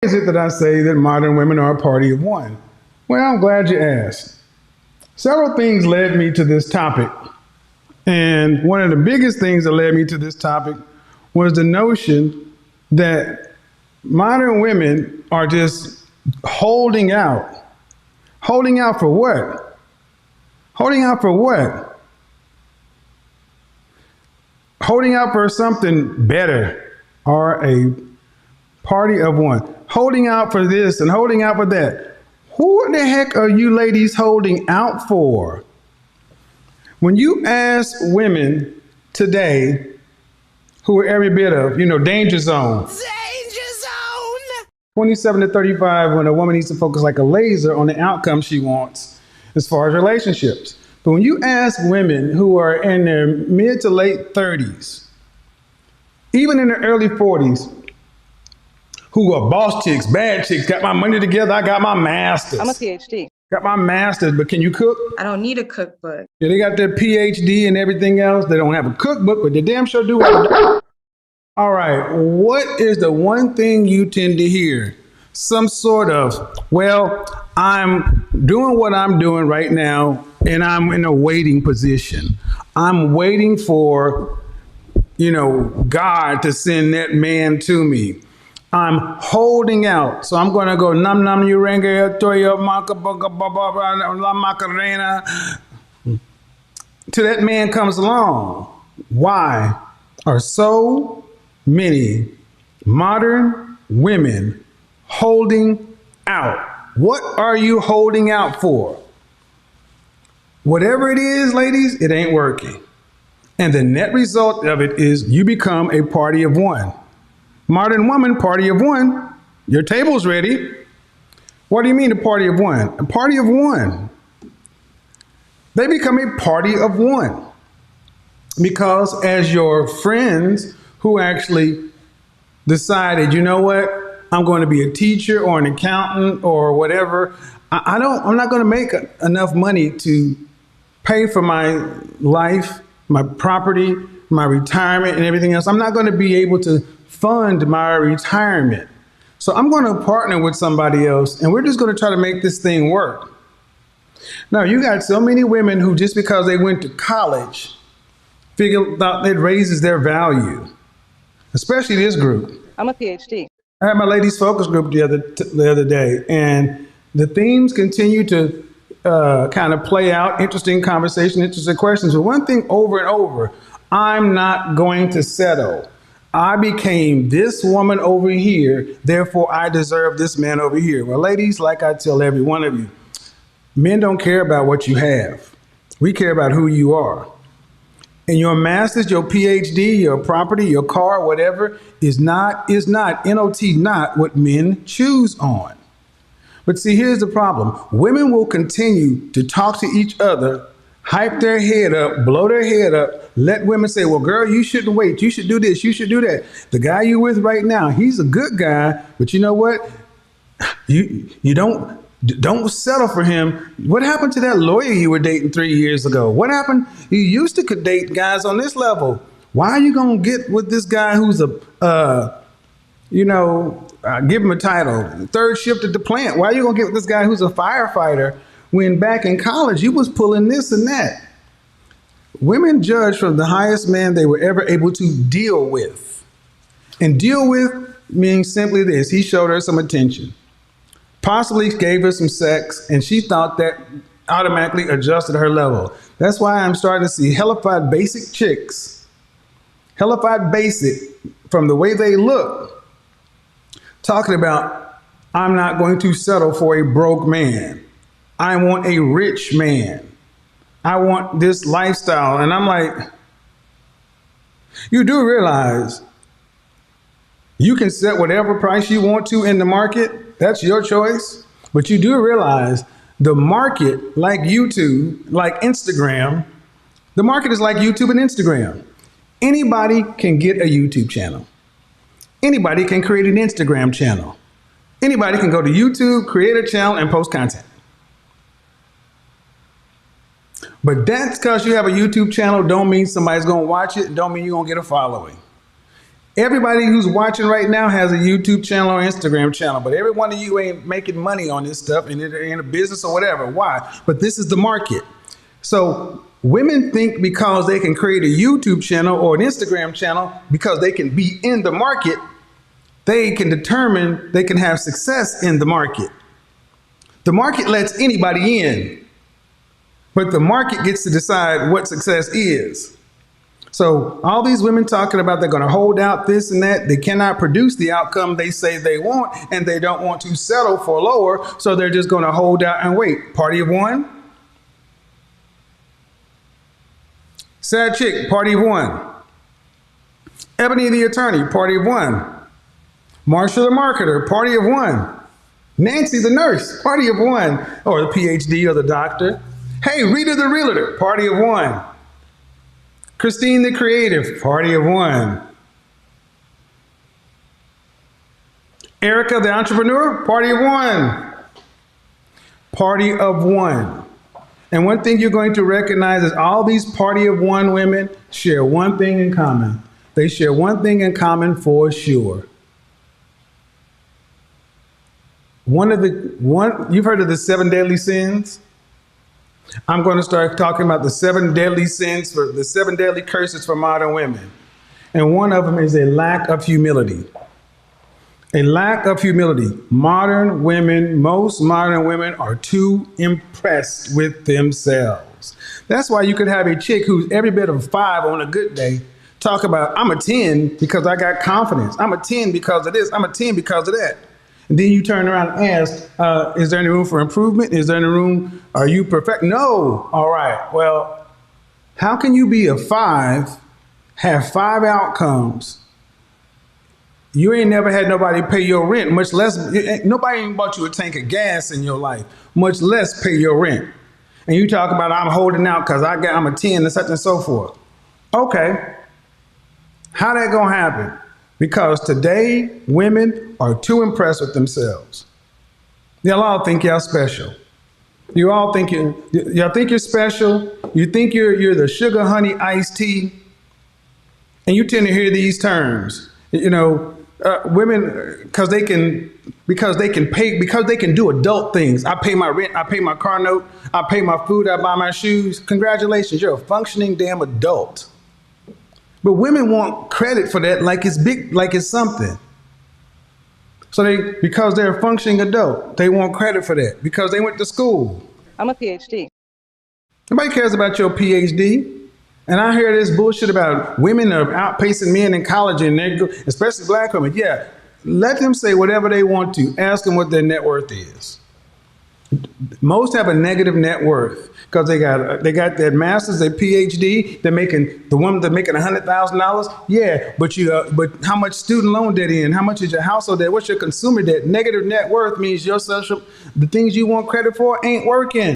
Is it that I say that modern women are a party of one? Well, I'm glad you asked. Several things led me to this topic. And one of the biggest things that led me to this topic was the notion that modern women are just holding out. Holding out for what? Holding out for what? Holding out for something better, or a party of one. Holding out for this and holding out for that. Who the heck are you ladies holding out for? When you ask women today who are every bit of, danger zone. Danger zone! 27 to 35, when a woman needs to focus like a laser on the outcome she wants as far as relationships. But when you ask women who are in their mid to late 30s, even in their early 40s, who are boss chicks, bad chicks, got my money together, I got my master's. I'm a PhD. Got my master's, but can you cook? I don't need a cookbook. Yeah, they got their PhD and everything else. They don't have a cookbook, but they damn sure do have a... All right, what is the one thing you tend to hear? Some sort of, well, I'm doing what I'm doing right now, and I'm in a waiting position. I'm waiting for, God to send that man to me. I'm holding out. So I'm going to go nam nam uranga toya maka baka baba la macarena till that man comes along. Why are so many modern women holding out? What are you holding out for? Whatever it is, ladies, it ain't working. And the net result of it is you become a party of one. Modern woman, party of one. Your table's ready. What do you mean a party of one? A party of one. They become a party of one. Because as your friends who actually decided, you know what, I'm going to be a teacher or an accountant or whatever, I'm not going to make enough money to pay for my life, my property, my retirement and everything else. I'm not going to be able to fund my retirement. So I'm going to partner with somebody else and we're just going to try to make this thing work. Now, you got so many women who just because they went to college figured out it raises their value, especially this group. I'm a PhD. I had my ladies focus group the other day, and the themes continue to kind of play out, interesting conversation, interesting questions. But one thing over and over, I'm not going to settle. I became this woman over here, therefore I deserve this man over here. Well, ladies, like I tell every one of you, men don't care about what you have. We care about who you are. And your master's, your PhD, your property, your car, whatever, is not, N-O-T, not what men choose on. But see, here's the problem. Women will continue to talk to each other, hype their head up, blow their head up, let women say, well, girl, you shouldn't wait. You should do this. You should do that. The guy you're with right now, he's a good guy, but you know what? You don't settle for him. What happened to that lawyer you were dating 3 years ago? What happened? You used to date guys on this level. Why are you going to get with this guy who's give him a title, third shift at the plant? Why are you going to get with this guy who's a firefighter when back in college you was pulling this and that? Women judge from the highest man they were ever able to deal with. And deal with means simply this. He showed her some attention, possibly gave her some sex, and she thought that automatically adjusted her level. That's why I'm starting to see hellified basic chicks, hellified basic from the way they look, talking about, I'm not going to settle for a broke man. I want a rich man. I want this lifestyle. And I'm like, you do realize you can set whatever price you want to in the market. That's your choice. But you do realize the market, like YouTube, like Instagram, the market is like YouTube and Instagram. Anybody can get a YouTube channel. Anybody can create an Instagram channel. Anybody can go to YouTube, create a channel, and post content. But that's because you have a YouTube channel don't mean somebody's going to watch it, don't mean you're going to get a following. Everybody who's watching right now has a YouTube channel or Instagram channel, but every one of you ain't making money on this stuff and they're in a business or whatever. Why? But this is the market. So women think because they can create a YouTube channel or an Instagram channel, because they can be in the market, they can determine they can have success in the market. The market lets anybody in, but the market gets to decide what success is. So all these women talking about they're going to hold out this and that, they cannot produce the outcome they say they want, and they don't want to settle for lower, so they're just going to hold out and wait. Party of one. Sad chick, party of one. Ebony the attorney, party of one. Marsha the marketer, party of one. Nancy the nurse, party of one. Or the PhD or the doctor. Hey, Rita the realtor, party of one. Christine the creative, party of one. Erica the entrepreneur, party of one. Party of one. And one thing you're going to recognize is all these party of one women share one thing in common. They share one thing in common for sure. You've heard of the 7 deadly sins? I'm going to start talking about the 7 deadly sins, for the 7 deadly curses for modern women. And one of them is a lack of humility. A lack of humility. Most modern women are too impressed with themselves. That's why you could have a chick who's every bit of 5 on a good day talk about, I'm a 10 because I got confidence. I'm a 10 because of this. I'm a 10 because of that. And then you turn around and ask, is there any room for improvement? Is there any room? Are you perfect? No. All right. Well, how can you be a 5, have 5 outcomes? You ain't never had nobody pay your rent, much less, nobody ain't bought you a tank of gas in your life, much less pay your rent. And you talk about, I'm holding out because I'm a 10 and such and so forth. Okay. How that gonna happen? Because today, women are too impressed with themselves. Y'all all think y'all special. You all think y'all think you're special. You think you're the sugar, honey, iced tea. And you tend to hear these terms. Women, because they can do adult things. I pay my rent, I pay my car note, I pay my food, I buy my shoes. Congratulations, you're a functioning damn adult. But women want credit for that like it's big, like it's something. So because they're a functioning adult, they want credit for that because they went to school. I'm a PhD. Nobody cares about your PhD. And I hear this bullshit about women are outpacing men in college, and especially black women. Yeah, let them say whatever they want to. Ask them what their net worth is. Most have a negative net worth because they got their master's, their PhD. The woman that's making $100,000. Yeah, but how much student loan debt in? How much is your household debt? What's your consumer debt? Negative net worth means the things you want credit for ain't working.